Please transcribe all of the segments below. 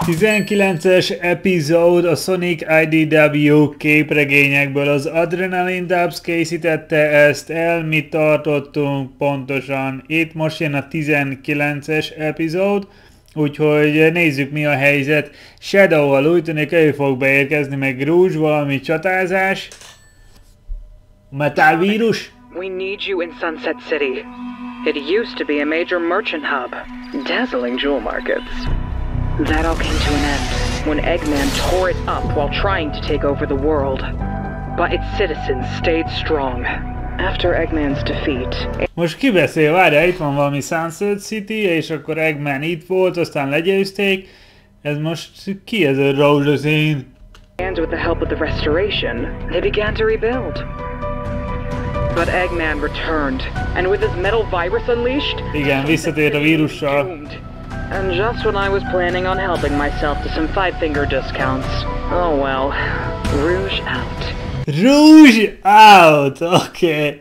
19-es epizód a Sonic IDW képregényekből. Az Adrenaline Dubs készítette ezt el, mi tartottunk pontosan. Itt most jön a 19-es epizód, úgyhogy nézzük mi a helyzet. Shadow-val úgy tűnik, ő fog beérkezni, meg Rouge, valami csatázás. METÁL vírus? We need you in Sunset City. It used to be a major merchant hub. Dazzling jewel markets. That all came to an end when Eggman tore it up while trying to take over the world. But its citizens stayed strong. After Eggman's defeat... Most ki beszél? Várjál, itt van valami Sunset City, és akkor Eggman itt volt, aztán legyőzték. Ez most ki ez a Rouge szín? And with the help of the restoration, they began to rebuild. But Eggman returned, and with his metal virus unleashed... Igen, visszatért a vírussal. And just when I was planning on helping myself to some five-finger discounts. Oh well. Rouge out. Rouge out! Oké.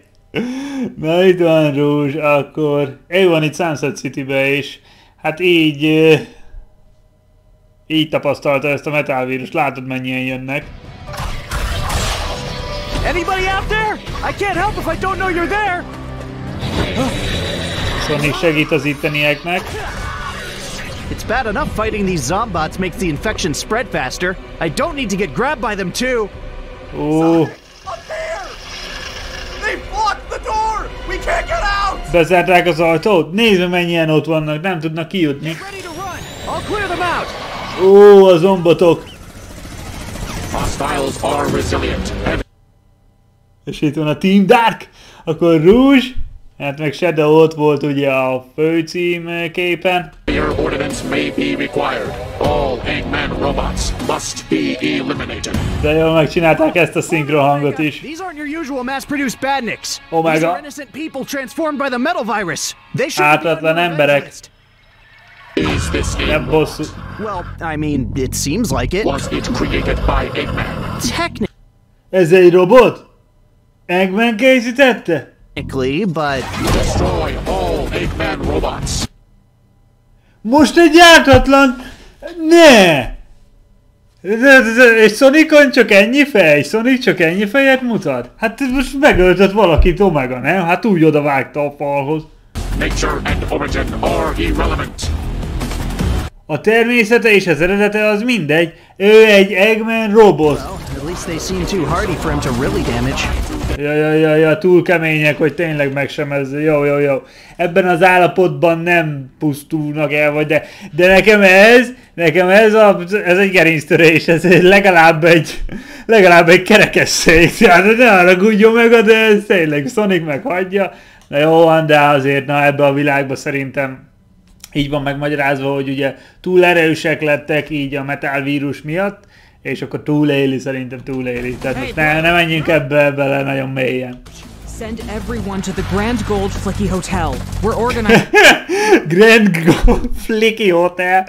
Na itt van Rouge, akkor... Ő van itt Sunset City-be is. Hát így tapasztalta ezt a METÁL vírust. Látod, mennyien jönnek. Anybody out there? I can't help if I don't know you're there. Sonic segít az ittenieknek. It's bad enough fighting these zombots makes the infection spread faster. I don't need to get grabbed by them too. Ó. Up there! They blocked the door! We can't get out! Bezárták az ajtót? Nézd, mennyien ott vannak, nem tudnak kijutni. Get ready to run. I'll clear them out. Ó, a zombotok. Hostiles are resilient. És itt van a Team Dark, akkor Rouge, hát meg Shadow ott volt ugye a főcím képen. Your ordinance may be required. All Eggman robots must be eliminated. De jól megcsinálták ezt a szinkron hangot is. These aren't your usual mass-produced badniks. Oh my These god. are innocent people transformed by the metal virus. They should be Ártatlan emberek. Is this Nem a bosszú. Well, I mean, it seems like it. Was it created by Eggman? Technically, Ez egy robot? Eggman készítette? but... Destroy all Eggman robots. Most egy ártatlan... Ne! És Sonicon csak ennyi fej? Sonic csak ennyi fejet mutat? Hát most megöltött valakit Omega, nem? Hát úgy oda vágta a falhoz. Nature and origin are irrelevant. A természete és az eredete az mindegy. Ő egy Eggman robot. Well, at least they seem too hardy for him to really damage. Ja, túl kemények, hogy tényleg meg sem ez. Jó. Ebben az állapotban nem pusztulnak el, vagy de nekem ez egy gerinctörés, ez legalább egy kerekesszék. Tehát ne haragudjon meg, de ez tényleg Sonic meghagyja. Na jó van, de azért ebbe a világban szerintem így van megmagyarázva, hogy ugye túl erősek lettek így a METÁL vírus miatt, és akkor szerintem túléli. Tehát most ne menjünk ebbe bele nagyon mélyen. Send everyone to the Grand Gold Flicky Hotel. We're organized. Grand Gold Flicky Hotel.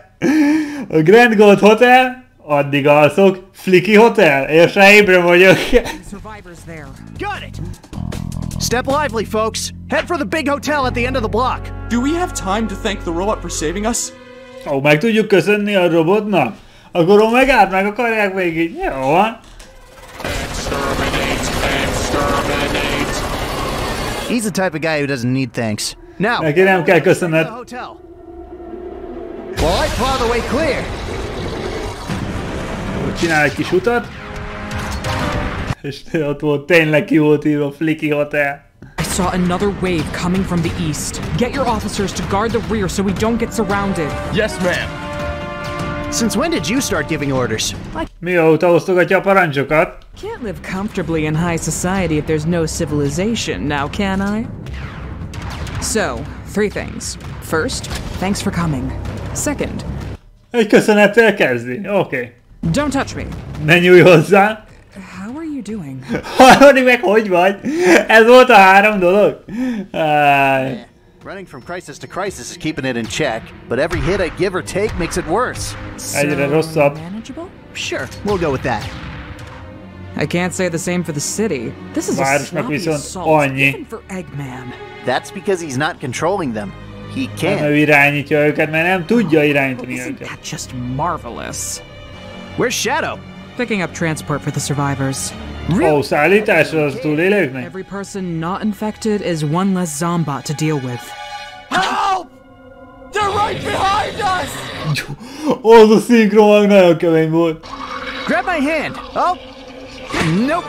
A Grand Gold Hotel, addig alszok. Flicky Hotel, és ébre vagyok. Survivors there. Got it! Step lively, folks. Head for the big hotel at the end of the block. Do we have time to thank the robot for saving us? Ó, meg tudjuk köszönni a robotnak? Akkor Omegát meg akarják még így? Jó van. Exterminate! He's the type of guy who doesn't need thanks. Now, Neki nem kell the köszönet. hotel. While I plow the way clear. Csinál egy kis utat. És ott volt, tényleg ki volt írva Flicky Hotel. I saw another wave coming from the east. Get your officers to guard the rear so we don't get surrounded. Yes, ma'am. Since when did you start giving orders? Mióta osztogatja a parancsokat? Can't live comfortably in high society if there's no civilization, now can I? So, 3 things. First, thanks for coming. Second, Egy köszönettel kezdi. Oké. don't touch me. Ne nyújj hozzá. How are you doing? Harmadik meg hogy vagy? Ez volt a 3 dolog? Áj. Running from crisis to crisis is keeping it in check, but every hit I give or take makes it worse. Egyre rosszabb. Manageable? Sure, we'll go with that. I can't say the same for the city. This is a Városnak sloppy viszont assault, annyi. even for Eggman. That's because he's not controlling them. he Nem ő can't. irányítja őket, mert nem tudja irányítani Isn't őket. that just marvelous? Where's Shadow? Picking up transport for the survivors. Ó, szállításra az túlélőknek? Every person not infected is one less zombot to deal with. Help! They're right behind us! Az a szinkron nagyon kemény volt. Grab my hand. Oh. Nope.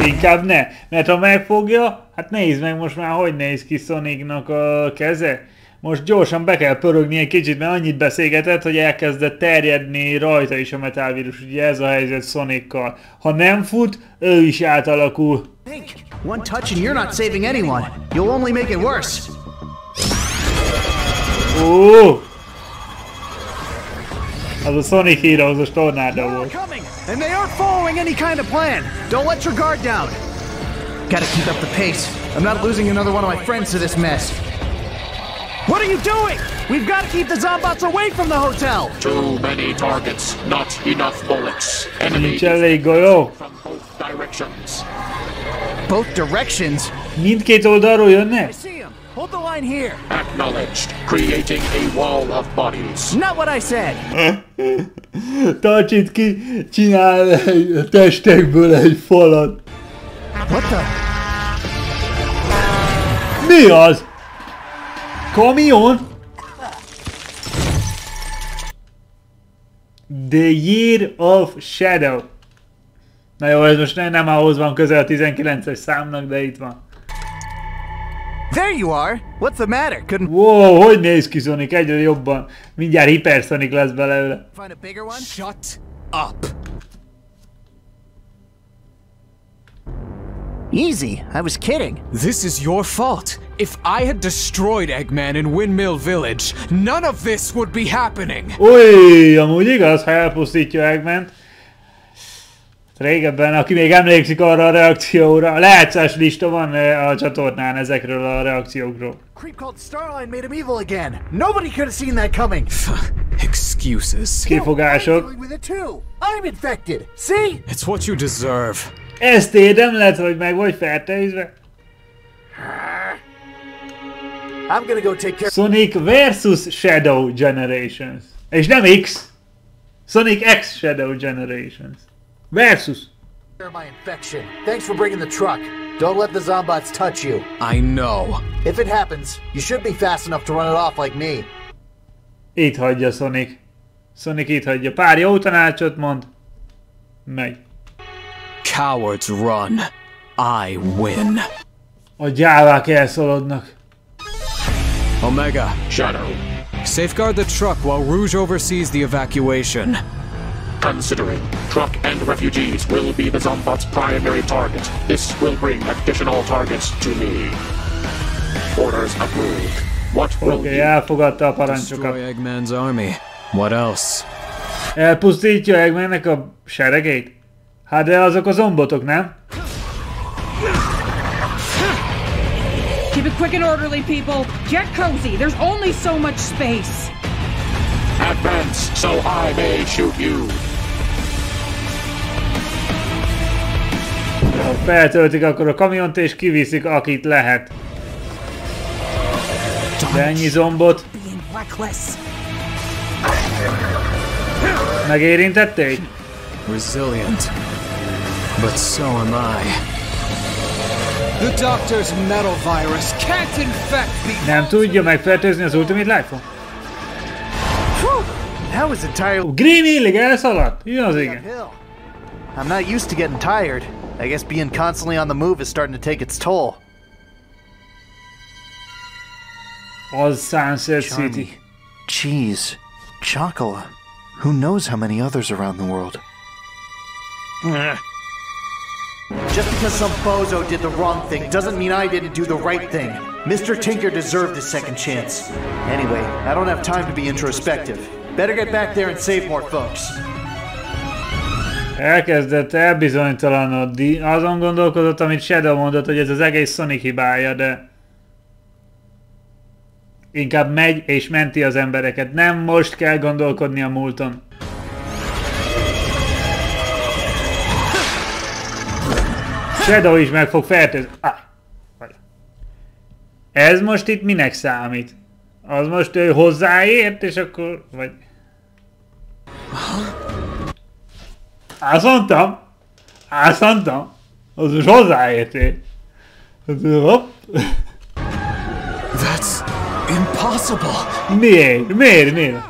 Inkább ne, mert ha megfogja, hát nézd meg most már, hogy néz ki Sonicnak a keze. Most gyorsan be kell pörögni egy kicsit, mert annyit beszélgetett, hogy elkezdett terjedni rajta is a METÁL vírus. Ugye ez a helyzet Sonikkal. Ha nem fut, ő is átalakul. Think. One touch and you're not saving anyone. You'll only make it worse. Ó! Az a Sonic Heroes-os tornáda They're volt. coming, and they aren't following any kind of plan. Don't let your guard down. Gotta keep up the pace. I'm not losing another one of my friends to this mess. What are you doing? We've got to keep the zombots away from the hotel. Too many targets, not enough bullets. Enemy Nincs elég golyó. from both directions. Both directions. Mindkét oldalról jönnek? I see him. Hold the line here. Acknowledged. Creating a wall of bodies. Not what I said. Tartsit ki, csinál egy testekből egy falat. What the? Mi az? Kamion? The Year of Shadow. Na jó, ez most nem ahhoz van közel a 19-es számnak, de itt van. There you are. What's the matter? Couldn't Wow, hogy néz ki Sonic? Egyre jobban. Mindjárt Hypersonic lesz belőle. find a bigger one? Shut up. Easy. I was kidding. This is your fault. If I had destroyed Eggman in Windmill Village, none of this would be happening. Új, amúgy igaz, ha elpusztítja Eggman-t. Régebben, aki még emlékszik arra a reakcióra, a lejátszás lista van a csatornán ezekről a reakciókról. Creep called Starline made him evil again. Nobody could have seen that coming. Excuses. Kifogások. I'm dealing with it too. I'm infected. See? It's what you deserve. Ezt érdemled, hogy meg vagy fertőzve? I'm gonna go take care Sonic versus Shadow Generations. És nem X. Sonic X Shadow Generations. Versus. of my infection. Thanks for bringing the truck. Don't let the zombots touch you. I know. If it happens, you should be fast enough to run it off like me. Itt hagyja Sonic. Sonic itt hagyja. Pár jó tanácsot mond. Megy. Cowards run. I win. A gyávák elszaladnak. Omega, Shadow. safeguard the truck while Rouge oversees the evacuation. Considering truck and refugees will be the Zombot's primary target, this will bring additional targets to me. Orders approved. What will Oké, you... elfogadta a parancsokat. Destroy Eggman's army. What else? Elpusztítja Eggmannek a seregét? Hát de azok a zombotok, nem? Keep it quick and orderly, people. Get cozy. There's only so much space. Advance, so I may shoot you. Ha feltöltik akkor a kamiont és kiviszik akit lehet. De ennyi zombot. Being reckless. Megérintették? Resilient. But so am I. The doctor's metal virus can't infect the... Nem tudja megfertőzni az Ultimate Life-on? That was entirely Green illig elszaladt? Ja, az igen. uphill. I'm not used to getting tired. I guess being constantly on the move is starting to take its toll. Az Sunset City. Charmy, cheese, chocolate. Who knows how many others around the world? Just because some bozo did the wrong thing doesn't mean I didn't do the right thing. Mr. Tinker deserved his second chance. Anyway, I don't have time to be introspective. Better get back there and save more folks. Elkezdett elbizonytalanodni. Azon gondolkodott, amit Shadow mondott, hogy ez az egész Sonic hibája, de... Inkább megy és menti az embereket. Nem most kell gondolkodni a múlton. Shadow is meg fog fertőzni. Ez most itt minek számít? Az most ő hozzáért, és akkor... vagy... Azt mondtam! Az most hozzáértél. Hopp. That's impossible. Miért? Run!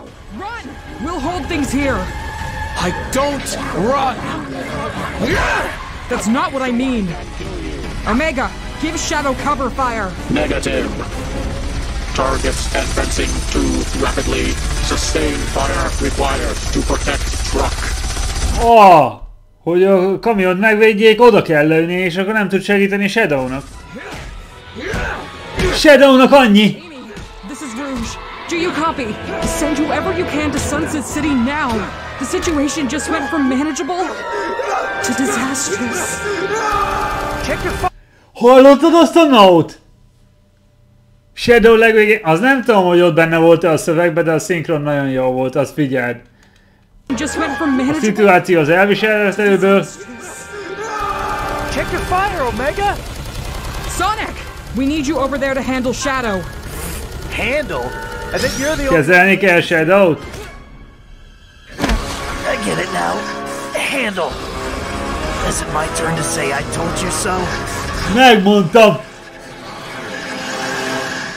We'll hold things here. I don't run. That's not what I mean. Omega, give Shadow cover fire. Negative. Targets advancing too rapidly. Sustained fire required to protect truck. Hogy a kamiont megvédjék, oda kell lőni, és akkor nem tud segíteni Shadownak. Shadownak annyi! This is Rouge. Do you copy? Send whoever you can to Sunset City now. The situation just went from manageable to disastrous. Check your Hallottad azt a note? Shadow legvégén, az nem tudom, hogy ott benne volt-e a szövegben, de a szinkron nagyon jó volt, azt figyeld. A szituáció az elviselhetőből. Check your fire, Omega! Sonic! We need you over there to handle Shadow. Handle? I think you're the only... Kezelni kell Shadow-t? I get it now. Handle. Is it my turn to say I told you so? Megmondtam!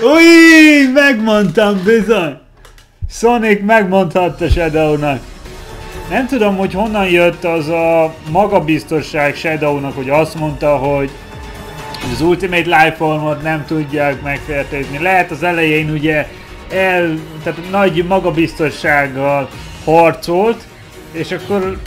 Új, megmondtam bizony! Sonic megmondhatta Shadownak. Nem tudom, hogy honnan jött az a magabiztosság Shadownak, hogy azt mondta, hogy az Ultimate Lifeformot nem tudják megfertőzni. Lehet az elején ugye tehát nagy magabiztossággal harcolt, és akkor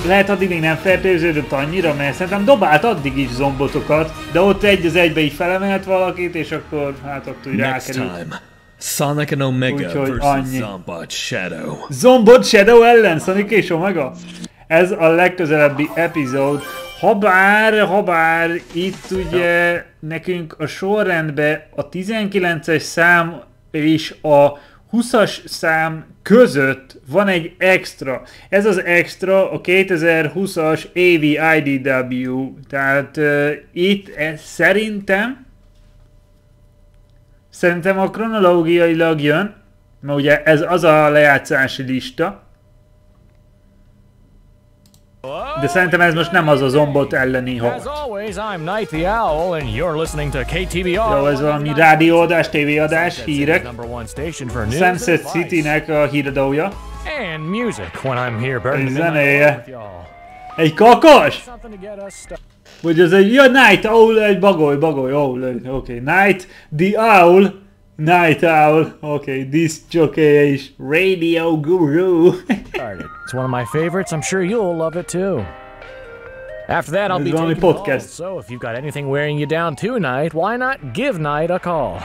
lehet addig még nem fertőződött annyira, mert szerintem dobált addig is zombotokat, de ott egy az egybe így felemelt valakit, és akkor hát ott úgy rákerült. Sonic and Omega Úgyhogy versus Zombot Shadow. Zombot Shadow ellen, Sonic és Omega? Ez a legközelebbi epizód. Habár itt ugye nekünk a sorrendben a 19-es szám és a 20-as szám között van egy extra. Ez az extra a 2020-as évi IDW. Tehát itt szerintem a kronológiailag jön, mert ugye ez az a lejátszási lista. De szerintem ez most nem az a zombot elleni harc. Jó, ez valami rádióadás, tévéadás, hírek. Sunset City-nek a híradója. Egy zenéje. Egy kakas? Vagy ez egy... Ja, Night Owl, egy bagoly, oké. Night Owl, oké, disc jockey is Radio Guru. It's one of my favorites, I'm sure you'll love it too. After that, I'll be taking calls, so if you've got anything wearing you down tonight, why not give Night a call?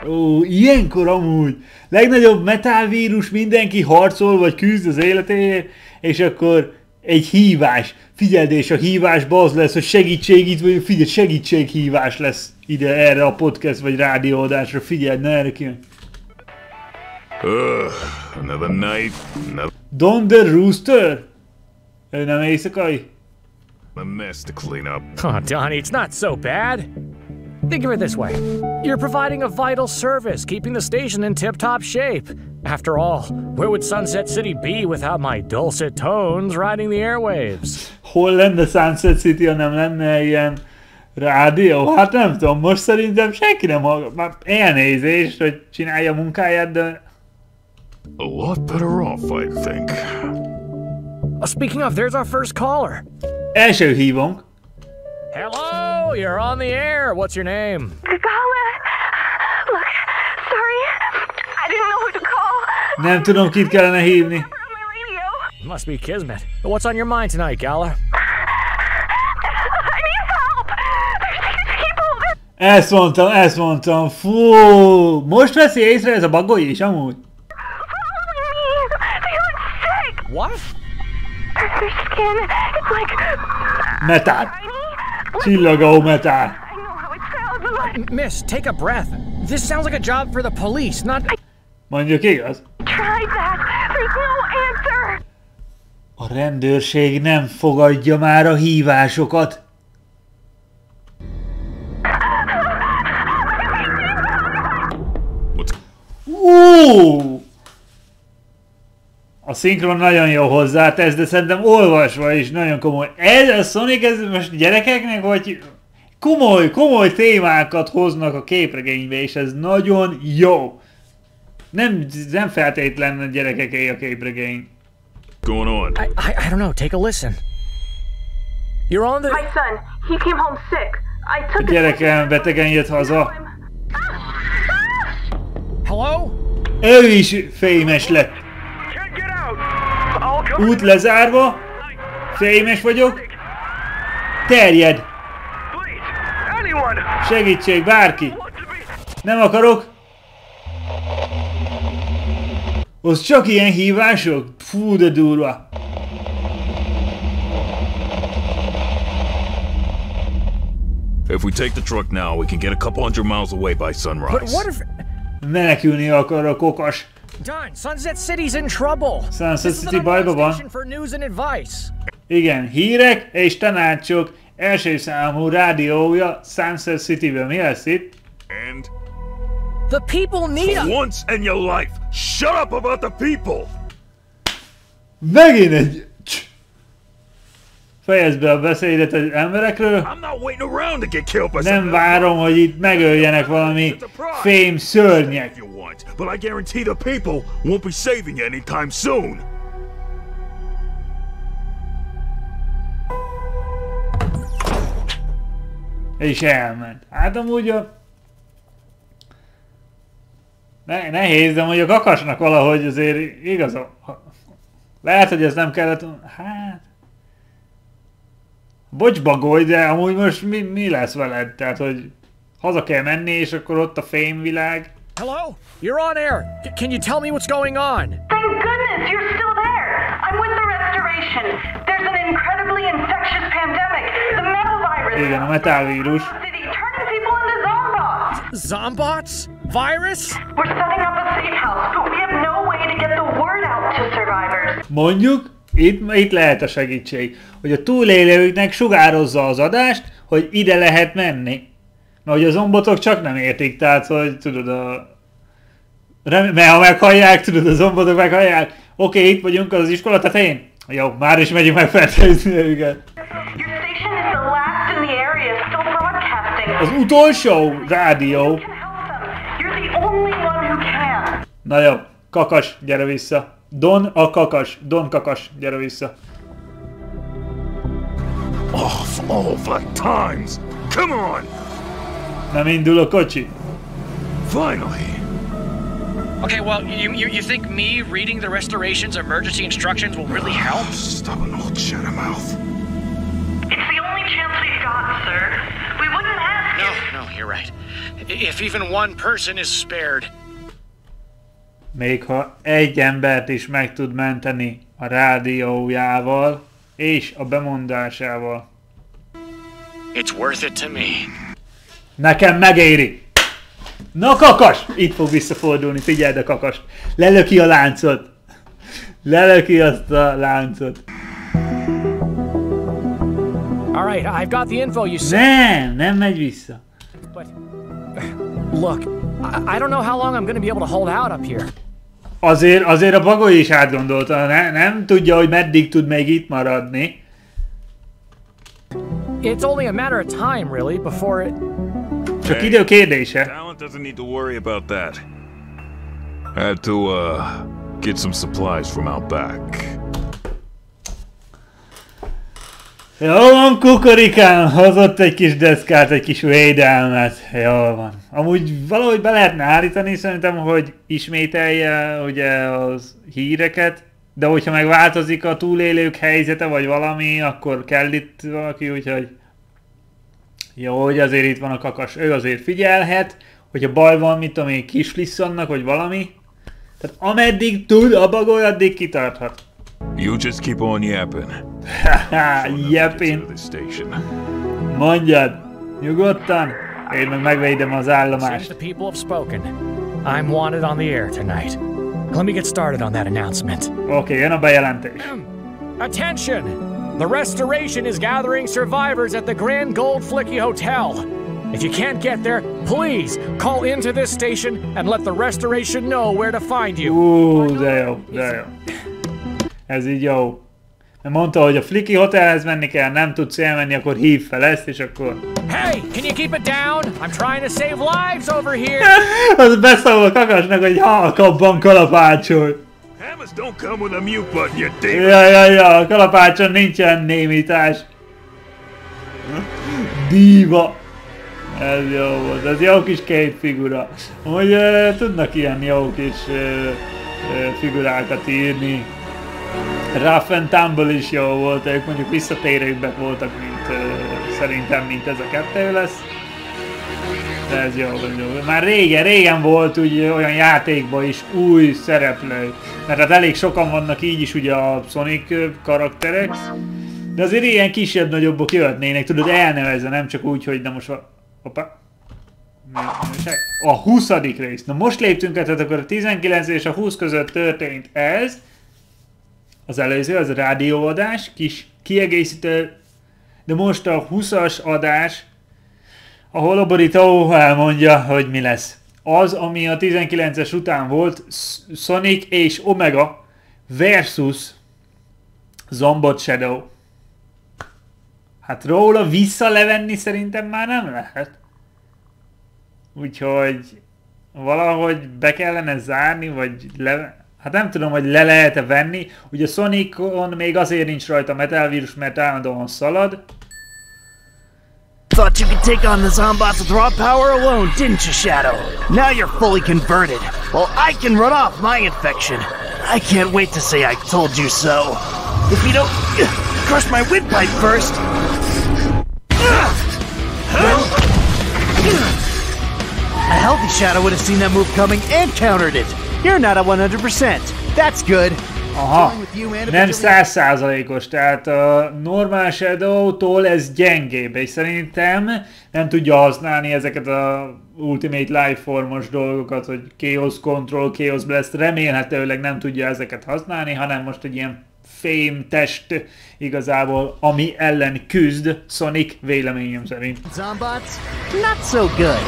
Ó, ilyenkor amúgy legnagyobb metál vírus, mindenki harcol vagy küzd az életéért, és akkor egy hívás. Figyeld, és a hívásban az lesz, hogy segítség itt, vagy figyelj, segítséghívás lesz ide erre a podcast vagy rádióadásra. Figyeld, ne erre ki. Another night. Don the Rooster? Ő nem éjszakai? A mess to clean up. Oh, Donnie, it's not so bad. Think of it this way. You're providing a vital service, keeping the station in tip-top shape. After all, where would Sunset City be without my dulcet tones riding the airwaves? Hol lenne Sunset City, ha nem lenne ilyen rádió? Hát nem tudom, most szerintem senki nem hallgat. Már elnézést, hogy csinálja a munkáját, de... A lot better off, I think. Speaking of, there's our first caller. Első hívónk. Hello, you're on the air. What's your name? Gala. Look, sorry. I didn't know who to call. Nem tudom, kit kellene hívni. Must be Kismet. What's on your mind tonight, Gala? I need help. There's people. Ezt mondtam. Fú, most veszi észre ez a bagoly is amúgy. What? Their skin, it's like... Metál. Csillagó metál. Miss, take a breath. This sounds like a job for the police, not... Mondjuk igaz? Tried that. There's no answer. A rendőrség nem fogadja már a hívásokat. A szinkron nagyon jó hozzátesz, de szerintem olvasva is nagyon komoly. Ez a Sonic, ez most gyerekeknek, vagy komoly témákat hoznak a képregénybe, és ez nagyon jó. Nem feltétlen a gyerekeké a képregény. Going on? I don't know. Take a listen. You're on the... My son, he came home sick. I took A gyerekem betegen jött haza. Hello? Ő is fémes lett. Út lezárva. Fémes vagyok. Terjed. Segítség, bárki. Nem akarok. Az csak ilyen hívások? Fú, de durva. If we take the truck now, we can get a couple hundred miles away by sunrise. But what if... Menekülni akar a kokas. Done. Sunset City's in trouble. Sunset City bajba van. For news and advice. Igen, hírek és tanácsok első számú rádiója Sunset City-ben. Mi lesz itt? And the people need for once in your life, shut up about the people. Megint egy... Fejezd be a beszédet az emberekről. Nem várom, hogy itt megöljenek valami fém szörnyek. But I guarantee the people won't be saving you anytime soon. És elment. Hát amúgy a... Nehéz, de mondjuk a kakasnak valahogy azért igaza. Lehet, hogy ez nem kellett... Hát... Bocs bagolj, de amúgy most mi lesz veled? Tehát, hogy haza kell menni, és akkor ott a fémvilág. Hello? You're on air. Can you tell me what's going on? Thank goodness you're still there. I'm with the restoration. There's an incredibly infectious pandemic. The metal virus. Igen, a METÁL vírus. Turning people into zombots. Zombots? Virus? We're setting up a safe house, but we have no way to get the word out to survivors. Mondjuk, itt lehet a segítség, hogy a túlélőknek sugározza az adást, hogy ide lehet menni. Mert hogy a zombotok csak nem értik, tehát hogy tudod mert ha meghallják, tudod, a zombotok meghallják. Oké, itt vagyunk az iskola tetején. Jó, már is megyünk megfertőzni őket. Az utolsó rádió. Na jó, kakas, gyere vissza. Don Kakas, gyere vissza. Of all the times! Come on! Nem indul a kocsi. Finally! Okay, well, you think me reading the restoration's emergency instructions will really help? Stop an old shut-a-mouth. It's the only chance we've got, sir. We wouldn't ask you. No, you're right. If even one person is spared. Még ha egy embert is meg tud menteni a rádiójával és a bemondásával. It's worth it to me. Nekem megéri! Na kakas! Itt fog visszafordulni, figyeld a kakast. Lelöki a láncot. Lelöki azt a láncot. Alright, I've got the info you said. Nem megy vissza. But look, I don't know how long I'm going to be able to hold out up here. Azért a bagoly is átgondolta, nem tudja, hogy meddig tud még itt maradni. It's only a matter of time, really, before it... Csak idő kérdése. Talent doesn't need to worry about that. Had to, get some supplies from out back. Jól van, kukorikám, hozott egy kis deszkát, egy kis védelmet. Jól van. Amúgy valahogy be lehetne állítani, szerintem, hogy ismételje ugye az híreket, de hogyha megváltozik a túlélők helyzete, vagy valami, akkor kell itt valaki, úgyhogy jó, hogy azért itt van a kakas. Ő azért figyelhet, hogyha baj van, mit tudom én, kislisszannak, vagy valami. Tehát ameddig tud, a bagoly addig kitarthat. You just keep on yapping. Haha, yapping. Mondjad, nyugodtan, én meg megvédem az állomást. The people have spoken. I'm wanted on the air tonight. Let me get started on that announcement. Okay, jön a bejelentés. Attention! The restoration is gathering survivors at the Grand Gold Flicky Hotel. If you can't get there, please call into this station and let the restoration know where to find you. De jó, de jó. Ez így jó. Mondta, hogy a Flicky Hotelhez menni kell, nem tudsz elmenni, akkor hív fel ezt, és akkor... Hey, can you keep it down? I'm trying to save lives over here. Az beszól a kakasnak, hogy halkabban kalapácsol. Hammers don't come with a mute button, you dick. Ja, a kalapácson nincsen némítás. Díva. Ez jó volt, ez jó kis képfigura. Amúgy tudnak ilyen jó kis figurákat írni. Rough and Tumble is jó volt, ők mondjuk visszatérőbbek voltak, mint szerintem, mint ez a kettő lesz. De ez jó, jó. Már régen volt úgy olyan játékban is új szereplő. Mert hát elég sokan vannak így is ugye a Sonic karakterek. De azért ilyen kisebb-nagyobbok jöhetnének, tudod, elnevezve, nem csak úgy, hogy na most hoppá. A 20. rész. Na most léptünk át, tehát akkor a 19 és a 20 között történt ez. Az előző, az a rádióadás, kis kiegészítő, de most a 20-as adás, ahol a borító elmondja, hogy mi lesz. Az, ami a 19-es után volt, Sonic és Omega versus Zombot Shadow. Hát róla visszalevenni szerintem már nem lehet. Úgyhogy valahogy be kellene zárni, vagy hát nem tudom, hogy le lehet-e venni. Ugye Sonicon még azért nincs rajta METÁL vírus, mert állandóan szalad. Thought you could take on the zombots with raw power alone, didn't you, Shadow? Now you're fully converted. Well, I can run off my infection. I can't wait to say I told you so. If you don't crush my windpipe first. A healthy Shadow would have seen that move coming and countered it. You're not at 100%. That's good. Aha, nem 100%-os, tehát a normál Shadow-tól ez gyengébb, és szerintem nem tudja használni ezeket a Ultimate Lifeformos dolgokat, hogy Chaos Control, Chaos Blast, remélhetőleg nem tudja ezeket használni, hanem most egy ilyen fém test igazából, ami ellen küzd Sonic véleményem szerint. Zombots, not so good.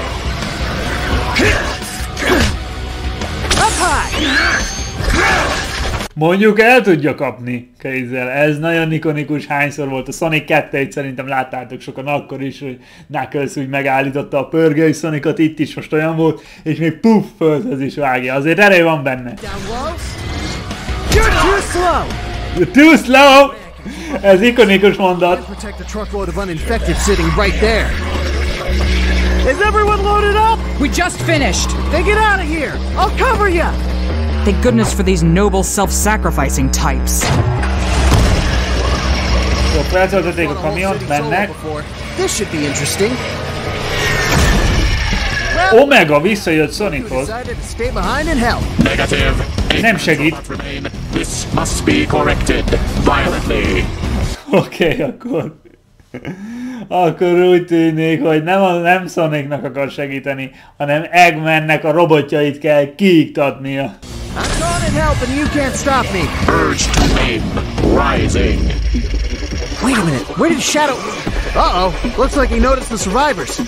Up high! Mondjuk el tudja kapni kézzel. Ez nagyon ikonikus, hányszor volt a Sonic 2-t, szerintem láttátok sokan akkor is, hogy Knuckles úgy megállította a pörgő Sonicot, itt is most olyan volt, és még puff, földhöz is vágja. Azért erő van benne. You're too slow! You're too slow! Ez ikonikus mondat. Protect the truckload of uninfected sitting right there. Is everyone loaded up? We just finished. Then get out of here! I'll cover you! Thank goodness for these noble self-sacrificing types. Jó, feltöltötték a kamiont, mennek. This should be interesting. Omega visszajött Sonichoz. Negative. Nem segít. This must be corrected violently. Oké, akkor úgy tűnik, hogy nem Sonicnak akar segíteni, hanem Eggmannek a robotjait kell kiiktatnia. I'm gone and help and you can't stop me. Urge to aim. Rising. Wait a minute, where did Shadow... Uh-oh, looks like he noticed the survivors.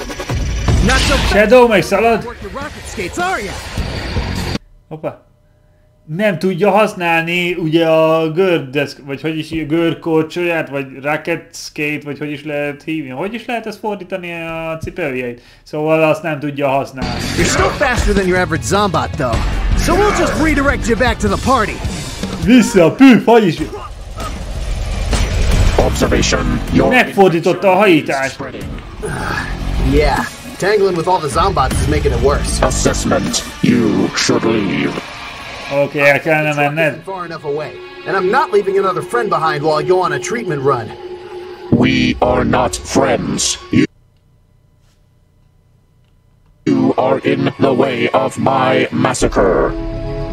Not so Shadow meg szalad. work your rocket skates, are ya? Hoppá. Nem tudja használni ugye a gördeszk, vagy hogy is görkorcsolyát, vagy rocket skate, vagy hogy is lehet hívni. Hogy is lehet ezt fordítani a cipőjeit? Szóval azt nem tudja használni. You're still faster than your average zombot, though. So we'll just redirect you back to the party. Vissza, püf, hogy is... Observation. Megfordította a hajítást. Yeah, tangling with all the zombots is making it worse. Assessment. You should leave. Oké, el kellene menned. Far enough away, and I'm not leaving another friend behind while I go on a treatment run. We are not friends. You are in the way of my massacre.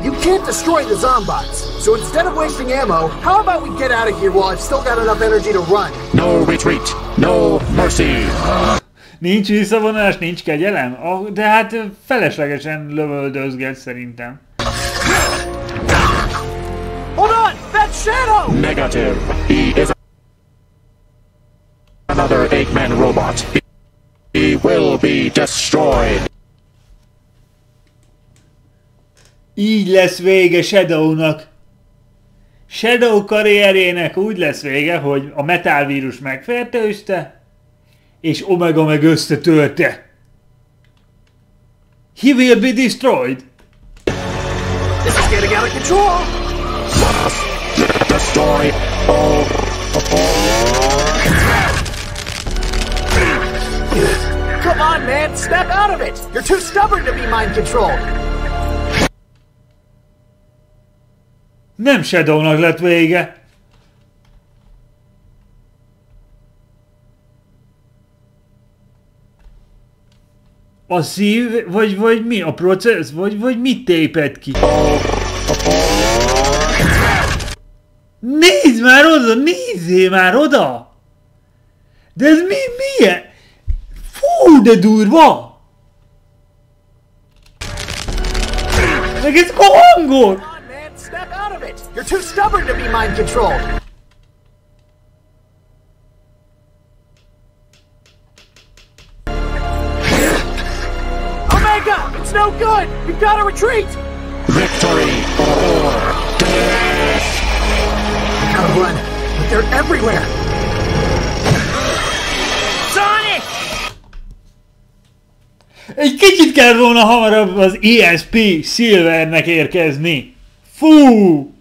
You can't destroy the zombots, so instead of wasting ammo, how about we get out of here while I've still got enough energy to run? No retreat, no mercy. Nincs visszavonulás, nincs kegyelem? De hát feleslegesen lövöldözget szerintem. Hold on! That's Shadow! Negative. He is another Eggman robot. He will be destroyed. Így lesz vége Shadownak. Shadow karrierjének úgy lesz vége, hogy a METÁL vírus megfertőzte, és Omega meg összetörte. He will be destroyed. This is getting out of control. Destroy all. Come on, man, snap out of it. You're too stubborn to be mind controlled. Nem Shadownak lett vége. A szív, vagy mi? A processz? Vagy mit tépett ki? Nézd már oda! Nézzél már oda! De ez milyen? Fú, de durva! Meg ez hangol! Snap out of it! You're too stubborn to be mind controlled! Omega! It's no good! We've got to retreat! Victory or death! I gotta run, but they're everywhere! Sonic! Egy kicsit kell volna hamarabb az ESP Silvernek érkezni. Fú!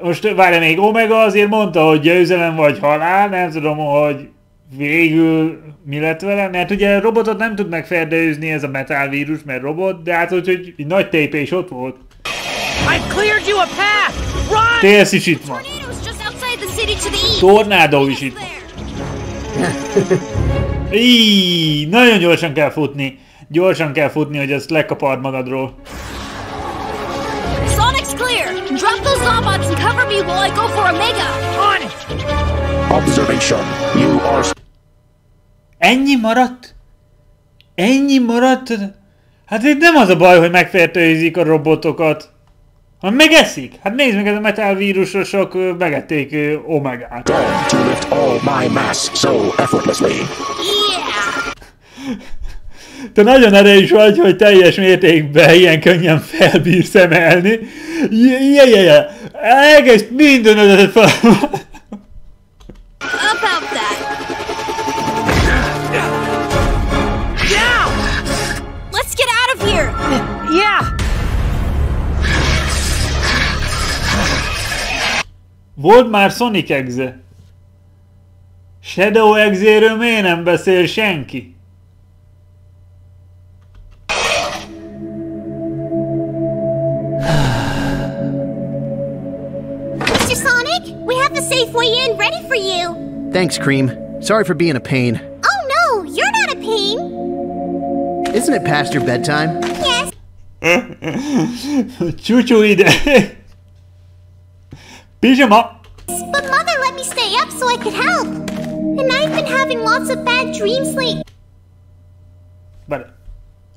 Most várj, még Omega azért mondta, hogy győzelem vagy halál, nem tudom, hogy végül mi lett vele, mert ugye a robotot nem tud megfertőzni ez a METÁL vírus, mert robot, de hát hogy egy nagy tépés ott volt. Télsz is itt van. Tornádó is itt van. Íííí, nagyon gyorsan kell futni. Gyorsan kell futni, hogy azt lekapard magadról. Sonic's clear! Drop those Zombots and cover me while I go for Omega! On it! Observation. You are... Ennyi maradt? Ennyi maradt? Hát itt nem az a baj, hogy megfertőzik a robotokat. hanem megeszik. Hát nézd meg, ez a METÁL vírusosok megették Omegát. To lift all my mass so effortlessly. Te nagyon erős vagy, hogy teljes mértékben ilyen könnyen felbírsz emelni. Egész mindenedet fel... About that. Yeah! Let's get out of here! Yeah! Volt már Sonic exe. Shadow exéről miért nem beszél senki? Mr. Sonic, we have the safe way in ready for you. Thanks, Cream. Sorry for being a pain. Oh no, you're not a pain. Isn't it past your bedtime? Yes. Csúcsú ide. Pijama. But Mother let me stay up so I could help. And I've been having lots of bad dreams lately. Várj.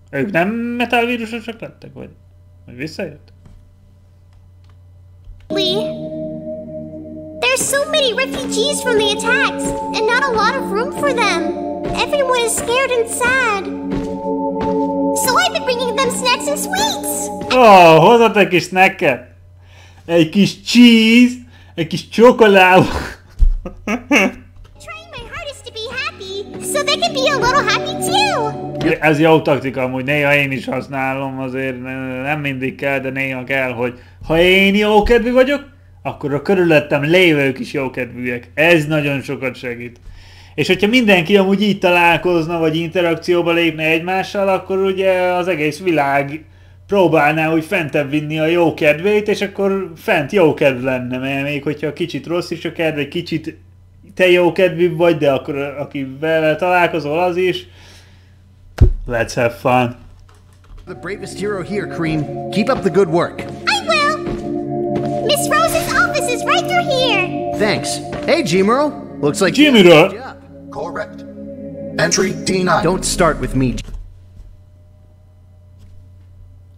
Ők nem METÁL vírusosok lettek, vagy visszajött? There's so many refugees from the attacks, and not a lot of room for them. Everyone is scared and sad. So I've been bringing them snacks and sweets. Oh, hozott egy kis snacket. Egy kis cheese, egy kis csokolád. Trying my hardest to be happy, so they can be a little happy too. Ez jó taktika amúgy, néha én is használom, azért nem mindig kell, de néha kell, hogy ha én jókedvű vagyok, akkor a körülöttem lévők is jókedvűek. Ez nagyon sokat segít. És hogyha mindenki amúgy így találkozna, vagy interakcióba lépne egymással, akkor ugye az egész világ próbálná úgy fentebb vinni a jókedvét, és akkor fent jókedv lenne, mert még hogyha kicsit rossz is a kedv, egy kicsit te jókedvű vagy, de akkor akivel találkozol az is. Let's have fun. The bravest hero here, Cream. Keep up the good work. I will. Miss Rose's office is right through here. Thanks. Hey, G-Muro. Looks like G-Muro. Correct. Entry D9. Don't start with me.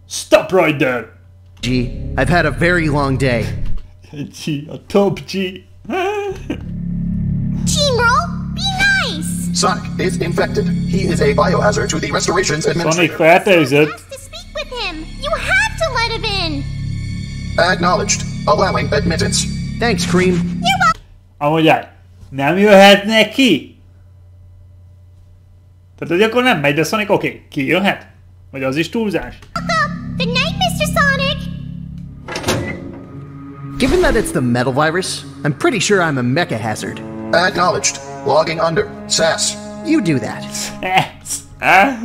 Stop right there. G, I've had a very long day. G, a top G. G-Muro, be nice. Sonic is infected. He is a biohazard to the Restorations Administrator. Sonic fertőzött. To speak with him. You have to let him in. Acknowledged. Allowing admittance. Thanks, Cream. Amúgy nem jöhetne ki? Tehát, hogy akkor nem megy, de Sonic oké, ki jöhet? Vagy az is túlzás? Good night, Mr. Sonic. Given that it's the metal virus, I'm pretty sure I'm a mecha hazard. Acknowledged. Logging under. SAS. You do that. Echo 5,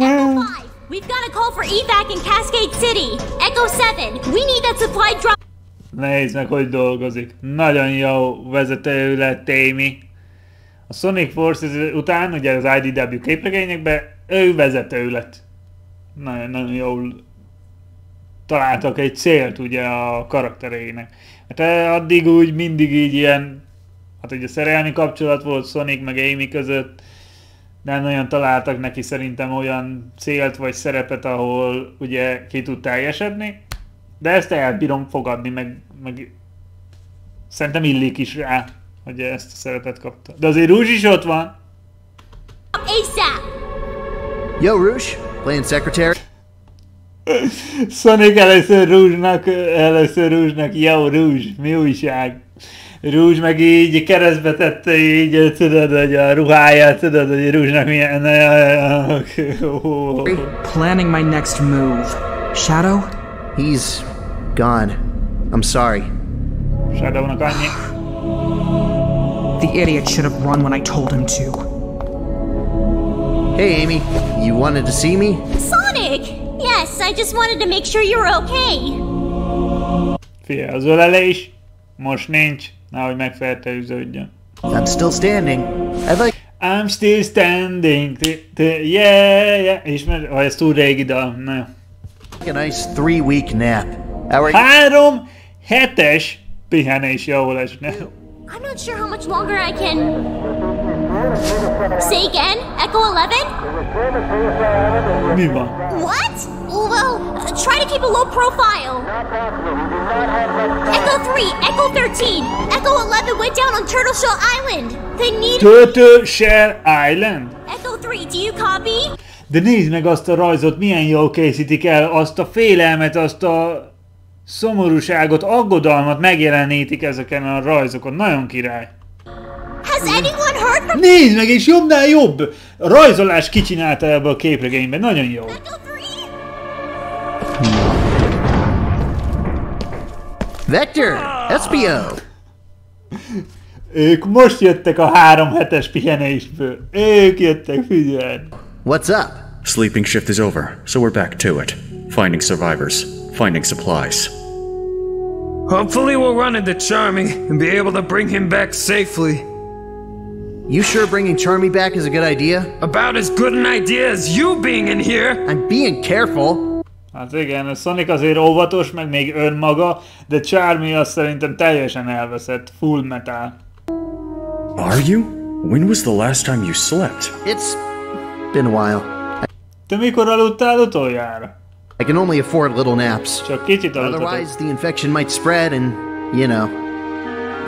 we've got a call for evac in Cascade City. Echo 7, we need that supply drop. Nézd meg, hogy dolgozik. Nagyon jó vezető lett Amy. A Sonic Forces után, ugye az IDW képregényekben, ő vezető lett. Nagyon jól találtak egy célt ugye a karakterének. Hát addig úgy mindig így ilyen, hát ugye szerelmi kapcsolat volt Sonic meg Amy között, nem nagyon találtak neki szerintem olyan célt vagy szerepet, ahol ugye ki tud teljesedni. De ezt elbírom fogadni, meg szerintem illik is rá, hogy ezt a szerepet kapta. De azért Rouge is ott van. ASAP. Yo, Rouge, playing secretary. Sonic először Rouge-nak, yo Rouge, mi újság? Rouge meg így keresztbe tette így, tudod, hogy a ruháját, tudod, hogy Rouge-nak milyen... Planning my next move. Shadow? He's gone. I'm sorry. Shadownak annyi. The idiot should have run when I told him to. Hey, Amy. You wanted to see me? Sonic! Yes, I just wanted to make sure you were okay. Fia, az ölelés most nincs, nehogy megfertőződjön. I'm still standing. I'm still standing. Yeah. Ismer, vagy ez túl régi dal. Na jó. A nice 3-week nap. 3 hetes pihenés jó esne. I'm not sure how much longer I can... Say again? Echo 11? Mi van? What? Well, try to keep a low profile. Echo 3, Echo 13, Echo 11 went down on Turtle Shell Island. They need... Turtle Shell Island? Echo 3, do you copy? De nézd meg azt a rajzot, milyen jól készítik el, azt a félelmet, azt a szomorúságot, aggodalmat megjelenítik ezeken a rajzokon. Nagyon király. Has anyone heard from... Nézd meg, és jobbnál jobb! A rajzolás kicsinálta ebbe a képregényben, nagyon jó. Vector! SPO! Ők most jöttek a 3 hetes pihenésből. Ők jöttek, figyelj! What's up? Sleeping shift is over, so we're back to it. Finding survivors, finding supplies. Hopefully we'll run into Charmy and be able to bring him back safely. You sure bringing Charmy back is a good idea? About as good an idea as you being in here! I'm being careful! Hát igen, a Sonic azért óvatos, meg még önmaga, de Charmy azt szerintem teljesen elveszett. Full metal. Are you? When was the last time you slept? It's been a while. Te mikor aludtál utoljára? I can only afford little naps. Csak kicsit aludtatok. Otherwise, the infection might spread and, you know.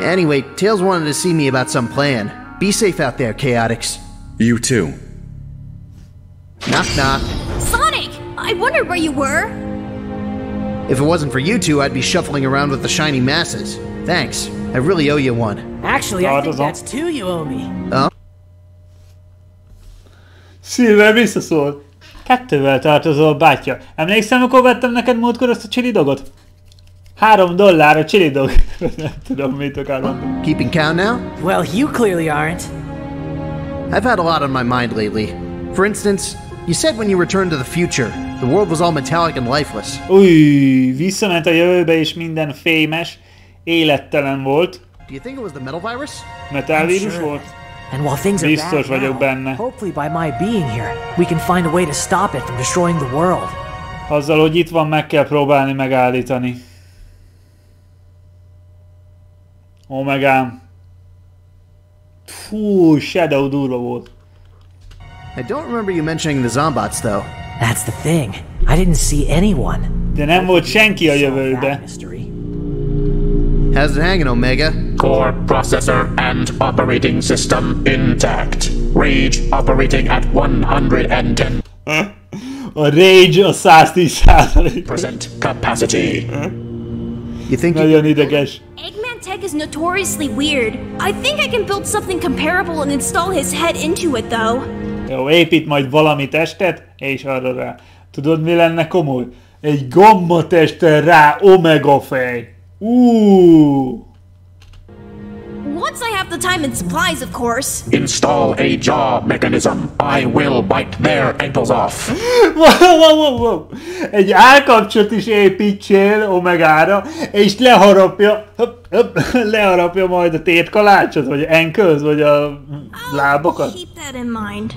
Anyway, Tails wanted to see me about some plan. Be safe out there, Chaotix. You too. Knock knock. Sonic! I wondered where you were. If it wasn't for you two, I'd be shuffling around with the shiny masses. Thanks. I really owe you one. Actually, I think that's 2 you owe me. Silver visszaszól. 2-vel tartozol, bátya. Emlékszem, amikor vettem neked múltkor azt a chili dogot? $3 a chili dog. Nem tudom, mit akar mondani. Keeping count now? Well, you clearly aren't. I've had a lot on my mind lately. For instance, you said when you returned to the future, the world was all metallic and lifeless. Új, visszament a jövőbe és minden fémes, élettelen volt. Do you think it was the metal virus? Metál vírus volt? And while things are Biztos bad vagyok now, benne. hopefully by my being here, we can find a way to stop it from destroying the world. Azzal, hogy itt van, meg kell próbálni megállítani. Omegám. Fú, Shadow durva volt. I don't remember you mentioning the Zombots, though. That's the thing. I didn't see anyone. De nem volt senki a jövőbe. How's it hanging, Omega? Core processor and operating system intact. Rage operating at 110. A rage a 110% capacity. You think nagyon ideges. Eggman tech is notoriously weird. I think I can build something comparable and install his head into it, though. Jó, épít majd valami testet, és arra rá. Tudod, mi lenne komoly? Egy gamma testen rá omega fej. Once I have the time and supplies, of course. Install a jaw mechanism. I will bite their ankles off. Wow. Egy állkapcsot is építsél omegára, és leharapja majd a tétkalácsot, vagy ankles, vagy a lábakat. Keep that in mind.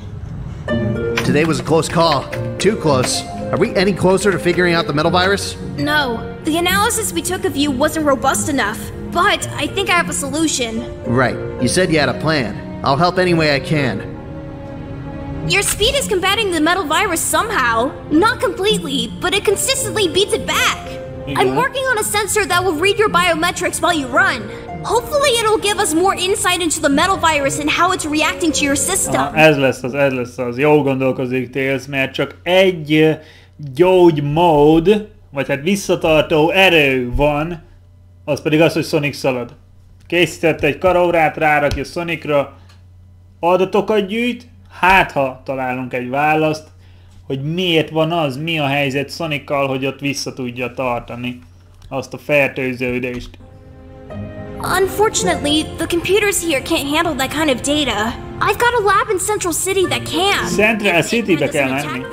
Today was a close call. Too close. Are we any closer to figuring out the metal virus? No. The analysis we took of you wasn't robust enough. But I think I have a solution. Right. You said you had a plan. I'll help any way I can. Your speed is combating the metal virus somehow. Not completely, but it consistently beats it back. I'm working on a sensor that will read your biometrics while you run. Hopefully it'll give us more insight into the metal virus and how it's reacting to your system. Ez lesz az. Jól gondolkozik Tails, mert csak egy gyógymód, vagy hát visszatartó erő van, az pedig az, hogy Sonic szalad. Készített egy karórát, rárakja Sonicra, adatokat gyűjt, hát ha találunk egy választ, hogy miért van az, mi a helyzet Sonical, hogy ott vissza tudja tartani azt a fertőződést. Unfortunately, the computers here can't handle that kind of data. I've got a lab in Central City that can. Central City-be kell menni.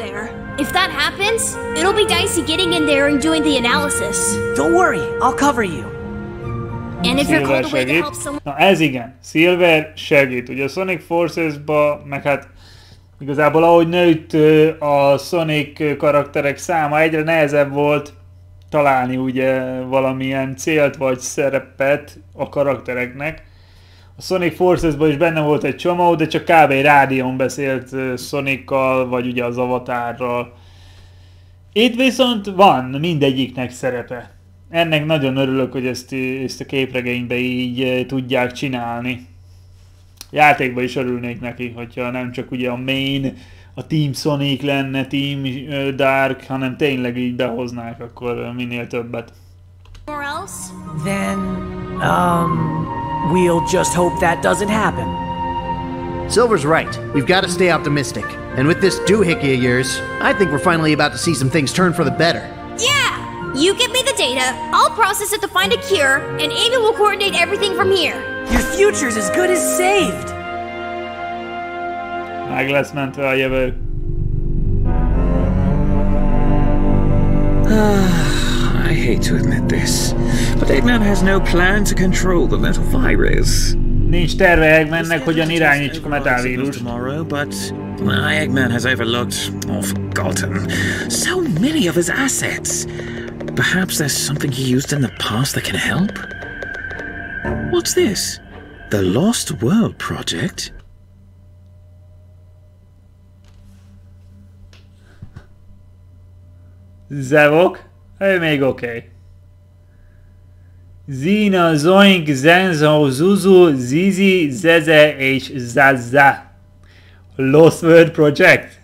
If that happens, it'll be dicey getting in there and doing the analysis. Don't worry, I'll cover you. And if you're called away to help someone... Na ez igen, Silver segít. Ugye a Sonic Forces-ba, meg hát igazából ahogy nőtt a Sonic karakterek száma, egyre nehezebb volt találni ugye valamilyen célt vagy szerepet a karaktereknek. A Sonic Forces-ban is benne volt egy csomó, de csak kb. Rádión beszélt Sonic-kal, vagy ugye az Avatárral. Itt viszont van mindegyiknek szerepe. Ennek nagyon örülök, hogy ezt a képregénybe így tudják csinálni. Játékban is örülnék neki, hogyha nem csak ugye a main, a Team Sonic lenne, Team Dark, hanem tényleg így behoznák akkor minél többet. Then, we'll just hope that doesn't happen. Silver's right. We've got to stay optimistic. And with this doohickey of yours, I think we're finally about to see some things turn for the better. Yeah! You give me the data, I'll process it to find a cure, and Amy will coordinate everything from here. Your future's as good as saved! Meg lesz mentve a jövő. I hate to admit this, but Eggman has no plan to control the metal virus. Nincs terve Eggmannek, hogyan irányítsuk a METÁL vírust. But Eggman has overlooked or forgotten so many of his assets. Perhaps there's something he used in the past that can help? What's this? The Lost World Project? Zevok? Ő még oké. Zina, Zoink, Zenzo, Zuzu, Zizi, Zeze és Zazza. Lost World Project?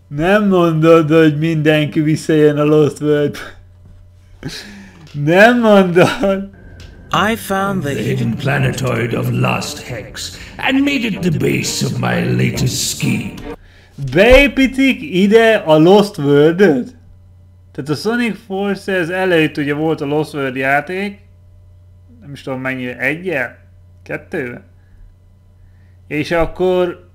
Nem mondod, hogy mindenki visszajön a Lost World. Nem mondod. I found the hidden planetoid of Last Hex and made it the base of my latest scheme. Beépítik ide a Lost World-öt? Tehát a Sonic Forces előtt ugye volt a Lost World játék, nem is tudom mennyire, 1-jel? 2-vel? És akkor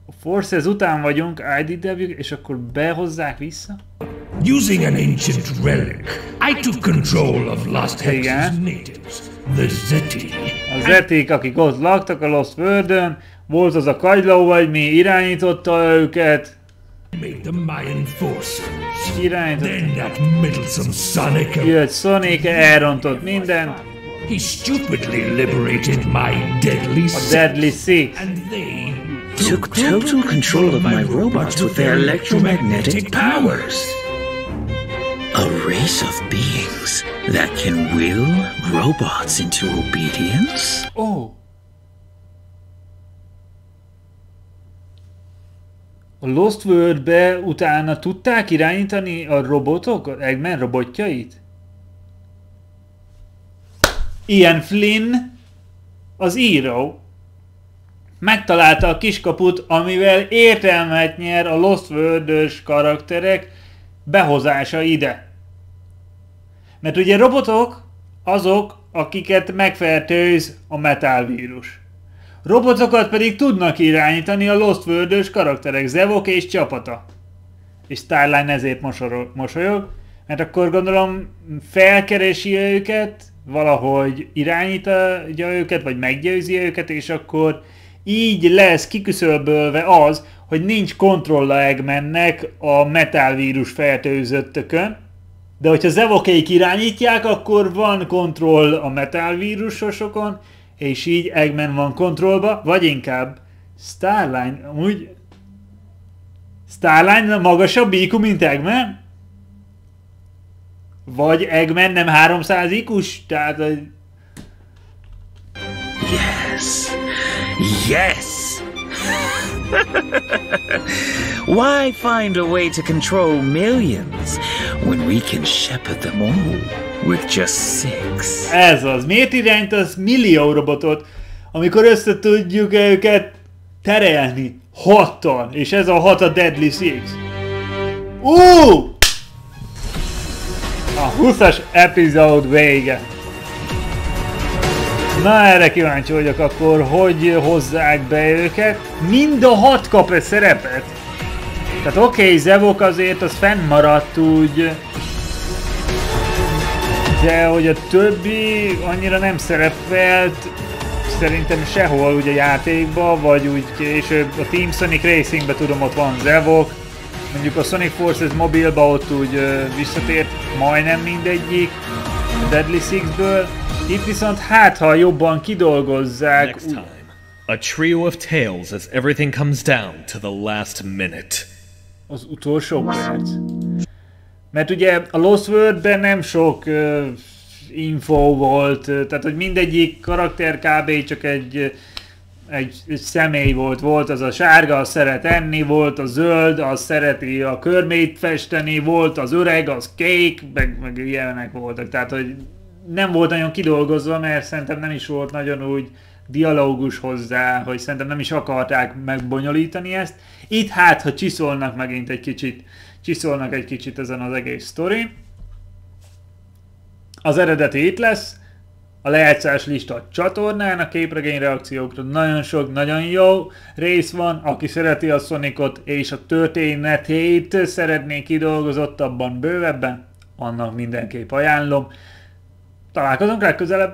a Forces után vagyunk, IDW, és akkor behozzák vissza? Using an ancient relic, I took control of Last Hex's natives, the Zeti. A Zetik, akik ott laktak a Lost World-ön, volt az a kagyló, vagy mi irányította őket. Made the Mayan forces. Irányította. Then that meddlesome Sonic. Jött Sonic, elrontott mindent. He stupidly liberated my Deadly Six. A Deadly Six. And they took total control of my robots with their electromagnetic powers. A race of beings that can will robots into obedience? Oh. A Lost World-be utána tudták irányítani a robotok, Eggman robotjait? Ian Flynn, az író, megtalálta a kiskaput, amivel értelmet nyer a Lost World-ös karakterek behozása ide. Mert ugye robotok azok, akiket megfertőz a METÁL vírus. Robotokat pedig tudnak irányítani a Lost World-ös karakterek, Zevok és csapata. És Starline ezért mosolyog, mert akkor gondolom felkeresi őket, valahogy irányítja őket, vagy meggyőzi őket, és akkor így lesz kiküszöbölve az, hogy nincs kontrolla Eggmannek a METÁL vírus fertőzöttökön, de hogyha Zevokéik irányítják, akkor van kontroll a METÁL vírusosokon, és így Eggman van kontrollba, vagy inkább Starline, amúgy Starline magasabb IQ, mint Eggman? Vagy Eggman nem 300 IQ-s? Tehát... Yes! Yes! Why find a way to control millions when we can shepherd them all with just 6? Ez az. Miért irányítasz millió robotot, amikor össze tudjuk őket terelni 6-tal, és ez a 6 a Deadly Six. A 20-as epizód vége. Na, erre kíváncsi vagyok akkor, hogy hozzák be őket. Mind a 6 kap egy szerepet. Tehát oké, Zevok azért az fennmaradt úgy, de hogy a többi annyira nem szerepelt szerintem sehol ugye játékban, vagy úgy később a Team Sonic Racingben tudom, ott van Zevok. Mondjuk a Sonic Forces mobilba ott úgy visszatért majdnem mindegyik a Deadly Sixből. Itt viszont hát, ha jobban kidolgozzák... A trio of tales as everything comes down to the last minute. Az utolsó perc. Mert ugye a Lost World-ben nem sok info volt, tehát hogy mindegyik karakter kb. Csak egy személy volt. Volt az a sárga, az szeret enni, volt a zöld, az szereti a körmét festeni, volt az öreg, az kék, meg ilyenek voltak. Tehát, hogy nem volt nagyon kidolgozva, mert szerintem nem is volt nagyon úgy dialógus hozzá, hogy szerintem nem is akarták megbonyolítani ezt. Itt hát, ha csiszolnak megint egy kicsit ezen az egész sztorin. Az eredeti itt lesz, a lejátszás lista a csatornán, a képregény reakciókra nagyon sok, nagyon jó rész van, aki szereti a Sonicot és a történetét szeretné kidolgozottabban, bővebben, annak mindenképp ajánlom. Találkozunk legközelebb!